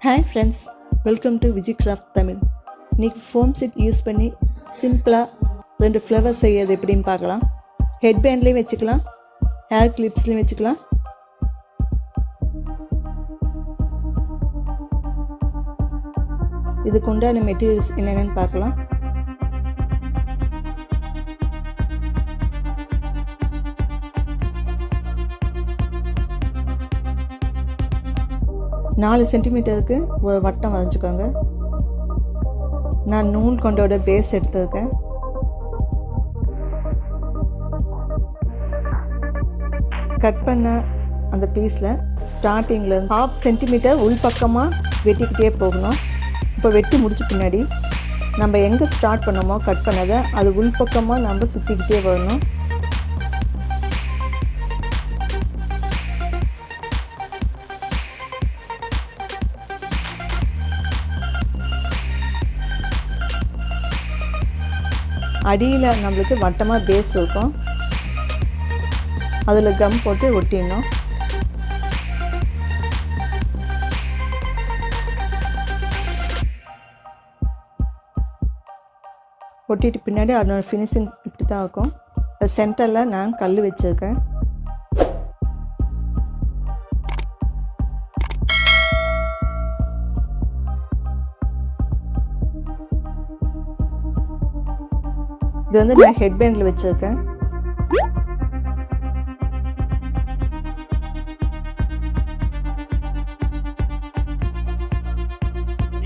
Hi friends, welcome to Viji Craft Tamil. இன்னைக்கு foam set use பண்ணி சிம்பிளா ரெண்டு ஃப்ளவர்ஸ் செய்யறது எப்படின்னு பார்க்கலாம். ஹெட்பேண்ட்லயும் வெச்சுக்கலாம், ஹேர் கிளிப்ஸ்லயும் வெச்சுக்கலாம். இதுக்கு உண்டான மெட்டீரியல்ஸ் என்னென்னு பார்க்கலாம். நாலு சென்டிமீட்டருக்கு ஒரு வட்டம் வரைஞ்சிக்கோங்க. நான் நூல் கொண்டோட பேஸ் எடுத்துருக்கேன். கட் பண்ண அந்த பீஸில் ஸ்டார்டிங்கில் ½ சென்டிமீட்டர் உள் பக்கமாக வெட்டிக்கிட்டே போகணும். இப்போ வெட்டி முடிச்ச பின்னாடி நம்ம எங்கே ஸ்டார்ட் பண்ணோமோ கட் பண்ணதை அது உள் பக்கமாக நம்ம சுற்றிக்கிட்டே வரணும். அடியில் நம்மளுக்கு வட்டமாக பேஸ் இருக்கும், அதில் கம் போட்டு ஒட்டிடணும். ஒட்டிட்டு பின்னாடி அதோட ஃபினிஷிங் இப்படி தான் இருக்கும். சென்டரில் நான் கல் வச்சுருக்கேன். இது வந்து நான் ஹெட்பேண்டில் வச்சுருக்கேன்.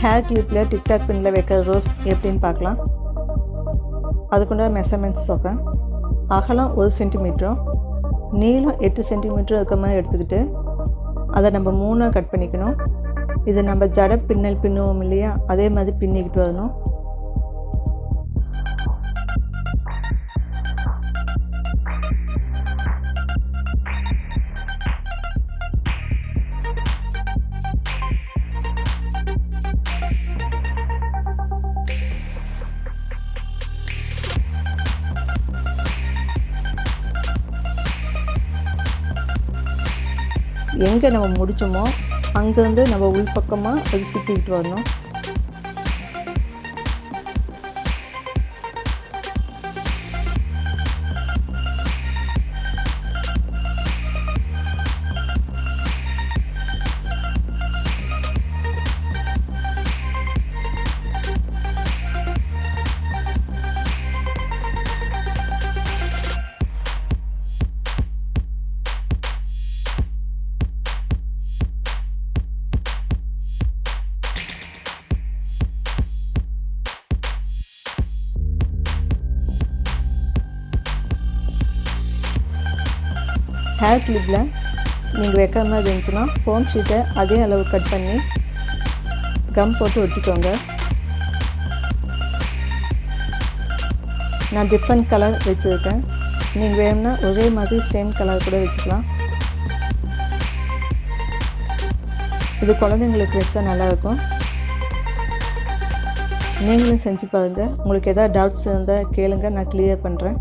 ஹேர் கிளிப்பில் டிக்டாக் பின்னில் வைக்கிற ரோஸ் எப்படின்னு பார்க்கலாம். அதுக்குள்ள மெஷர்மெண்ட்ஸ் சொல்கிறேன். அகலம் 1 சென்டிமீட்டரும் நீளம் 8 சென்டிமீட்டரும் இருக்க மாதிரி எடுத்துக்கிட்டு அதை நம்ம 3 கட் பண்ணிக்கணும். இது நம்ம ஜடை பின்னல் பின்னுவோம் இல்லையா, அதே மாதிரி பின்னிக்கிட்டு வரணும். எங்கே நம்ம முடிச்சோமோ அங்கேருந்து நம்ம உள்பக்கமாக அது சுற்றிக்கிட்டு வரணும். ஹேர் கிளிப்பில் நீங்கள் வைக்கிற மாதிரி இருந்துச்சுன்னா ஃபோம் ஷீட்டை அதே அளவு கட் பண்ணி கம் போட்டு ஒட்டிக்கோங்க. நான் டிஃப்ரெண்ட் கலர் வச்சுருக்கேன். நீங்கள் வேணும்னா ஒரே மாதிரி சேம் கலர் கூட வச்சுக்கலாம். இது குழந்தைங்களுக்கு வச்சா நல்லாயிருக்கும். நீங்களும் செஞ்சு பாருங்கள். உங்களுக்கு எதாவது டவுட்ஸ் இருந்தால் கேளுங்க, நான் கிளியர் பண்ணுறேன்.